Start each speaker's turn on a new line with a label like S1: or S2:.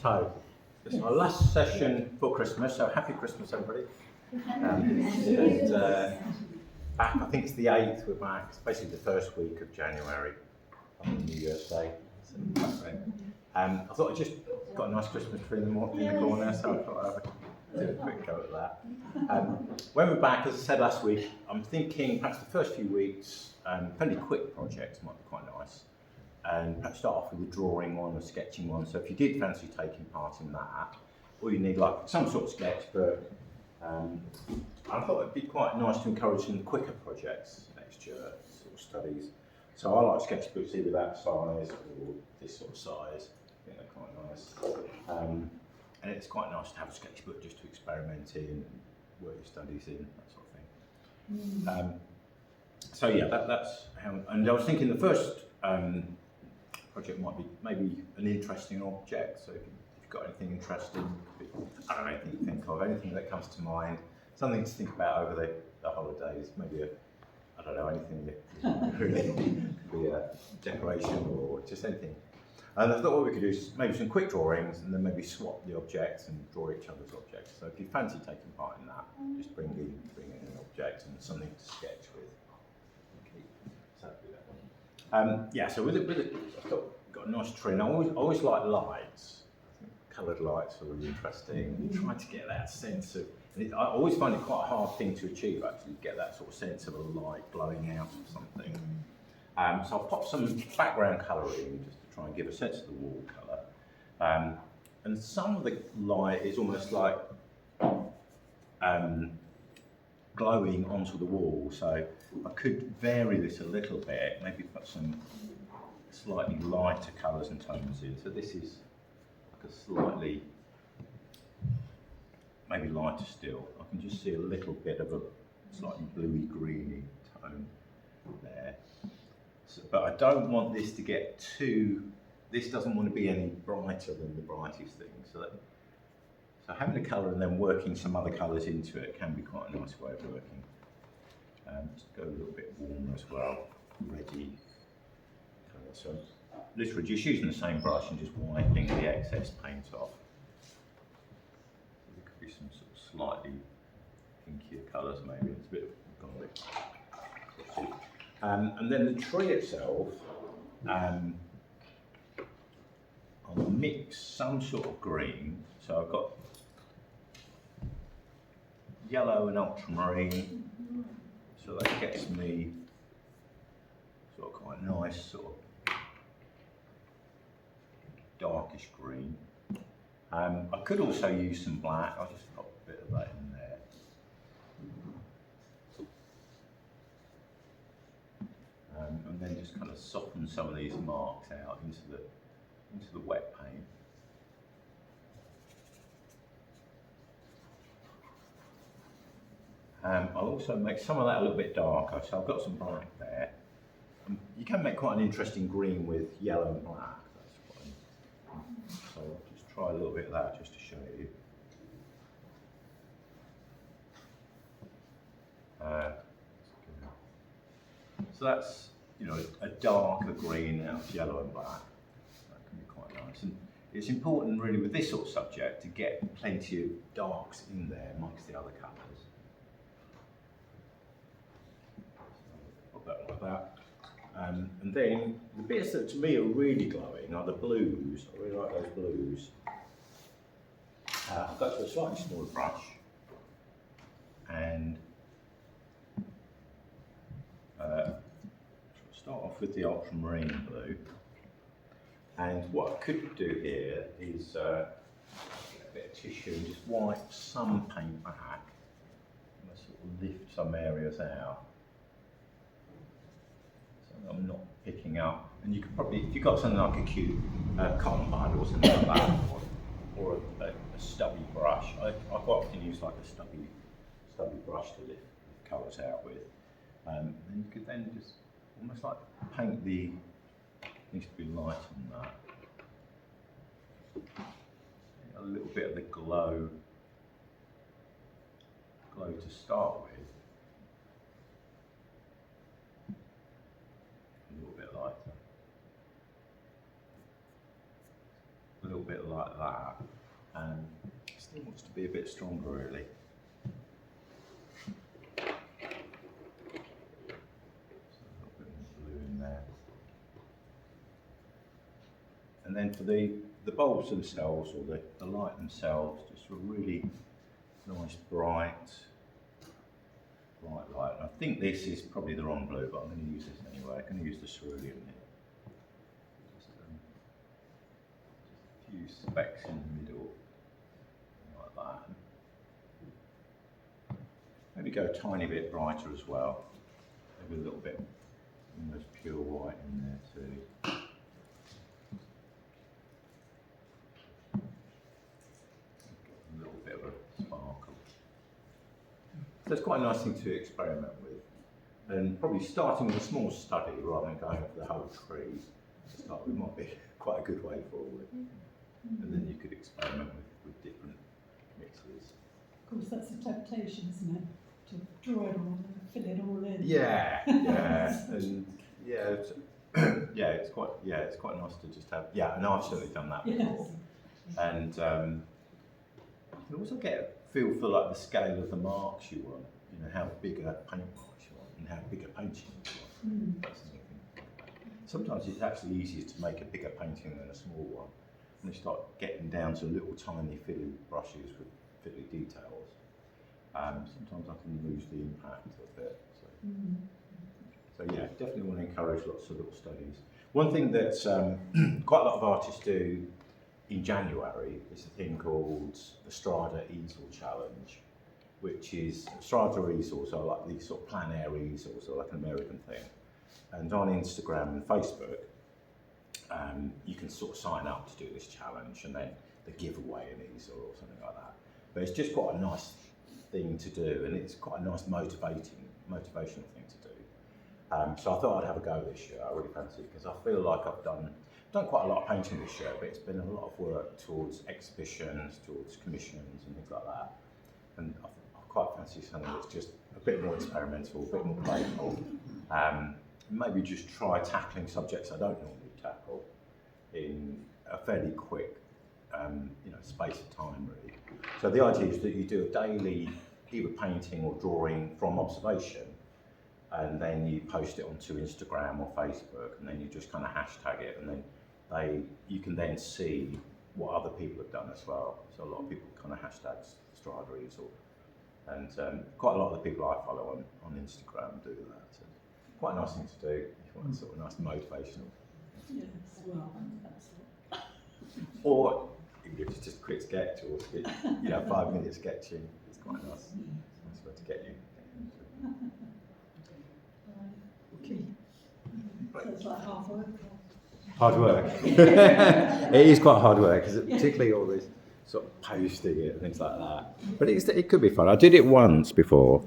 S1: So, it's our last session for Christmas, so happy Christmas, everybody. Back, I think it's the 8th, we're back. It's basically the first week of January on New Year's Day. I thought I just got a nice Christmas tree in the corner, so I thought I'd do a quick go at that. When we're back, as I said last week, I'm thinking perhaps the first few weeks, fairly quick projects might be quite nice. And perhaps start off with a drawing one, a sketching one. So if you did fancy taking part in that, or you need like some sort of sketchbook, I thought it'd be quite nice to encourage some quicker projects next year, sort of studies. So I like sketchbooks either that size or this sort of size. I think they're quite nice. And it's quite nice to have a sketchbook just to experiment in and work your studies in, that sort of thing. So yeah, that's how. And I was thinking the first project might be maybe an interesting object. So if you've got anything interesting, I don't know, anything you think of, anything that comes to mind, something to think about over the holidays, maybe I don't know, anything that really could be a decoration or just anything. And I thought what we could do is maybe some quick drawings and then maybe swap the objects and draw each other's objects. So if you fancy taking part in that, just bring in an object and something to sketch with. Okay. So do that one. Yeah, so with it, I've got a nice tree, and I always like lights. I think coloured lights are really interesting. You try to get that sense of, and I always find it quite a hard thing to achieve actually, get that sort of sense of a light glowing out of something. So I'll pop some background colour in just to try and give a sense of the wall colour. And some of the light is almost like glowing onto the wall, so I could vary this a little bit, maybe put some slightly lighter colours and tones in. So this is like a slightly, maybe lighter still. I can just see a little bit of a slightly bluey greeny tone there. So, but I don't want this to get too, this doesn't want to be any brighter than the brightest thing. So having a colour and then working some other colours into it can be quite a nice way of working. Just go a little bit warmer as well, reddy colour. So literally just using the same brush and just wiping the excess paint off. So there could be some sort of slightly pinkier colours maybe. It's a bit gone a bit crossy. And then the tree itself, I'll mix some sort of green. So I've got yellow and ultramarine, so that gets me sort of quite nice sort of darkish green. I could also use some black. I'll just pop a bit of that in there. And then just kind of soften some of these marks out into the wet paint. I'll also make some of that a little bit darker, so I've got some black there. You can make quite an interesting green with yellow and black. That's fine. So I'll just try a little bit of that just to show you. So that's, you know, a darker green out of yellow and black. That can be quite nice. And it's important really with this sort of subject to get plenty of darks in there amongst the other colours. Put that like that. And then the bits that to me are really glowing are the blues. I really like those blues. I've got to a slightly smaller brush and start off with the ultramarine blue. And what I could do here is get a bit of tissue and just wipe some paint back and sort of lift some areas out. So I'm not picking up. And you could probably, if you've got something like a cute cotton bud or something like that, or a stubby brush, I quite often use like a stubby brush to lift colours out with. And you could then just almost like paint the, needs to be light on that. A little bit of the glow to start with. A little bit lighter. little bit like that, and still wants to be a bit stronger really. So a little bit more blue in there. And then for the bulbs themselves, or the light themselves, just a really nice bright light. And I think this is probably the wrong blue, but I'm going to use this anyway. I'm going to use the cerulean here. Just a few specks in the middle, like that. Maybe go a tiny bit brighter as well. Maybe a little bit almost pure white in there too. A little bit of a sparkle. So it's quite a nice thing to experiment with. And probably starting with a small study rather than going for the whole tree to start with might be quite a good way forward. And then you could experiment with different mixes.
S2: Of course, that's a temptation, isn't it? To draw it all and fill it all in.
S1: Yeah, and it's quite nice to just have. Yeah, and I've certainly done that before.
S2: Yes.
S1: And you can also get a feel for like the scale of the marks you want. You know, how big a paint marks you want, and how big a painting you want. That's something like that. Sometimes it's actually easier to make a bigger painting than a small one. And you start getting down to little tiny fiddly brushes with fiddly details. Sometimes I can lose the impact of it. So yeah, definitely want to encourage lots of little studies. One thing that quite a lot of artists do in January is a thing called the Strada Easel Challenge, which is Strada easels are like these sort of plein air easels, are like an American thing. And on Instagram and Facebook, you can sort of sign up to do this challenge, and then they give away an easel or something like that. But it's just quite a nice thing to do, and it's quite a nice motivational thing to do. So I thought I'd have a go this year. I really fancy it because I feel like I've done quite a lot of painting this year, but it's been a lot of work towards exhibitions, towards commissions and things like that. And I quite fancy something that's just a bit more experimental, a bit more playful. Maybe just try tackling subjects I don't normally tackle in a fairly quick space of time really. So the idea is that you do a daily either painting or drawing from observation, and then you post it onto Instagram or Facebook, and then you just kind of hashtag it, and then you can then see what other people have done as well. So a lot of people kind of hashtag Strada Easel, and quite a lot of the people I follow on Instagram do that. So quite a nice thing to do if you want sort of nice motivational.
S2: Yes, well, that's it.
S1: Or if it's just a quick sketch or 5-minute sketching, it's quite nice. Nice way to get you.
S2: Okay. So it's like hard work.
S1: Hard work. It is quite hard work, particularly all this sort of posting it and things like that. But it could be fun. I did it once before.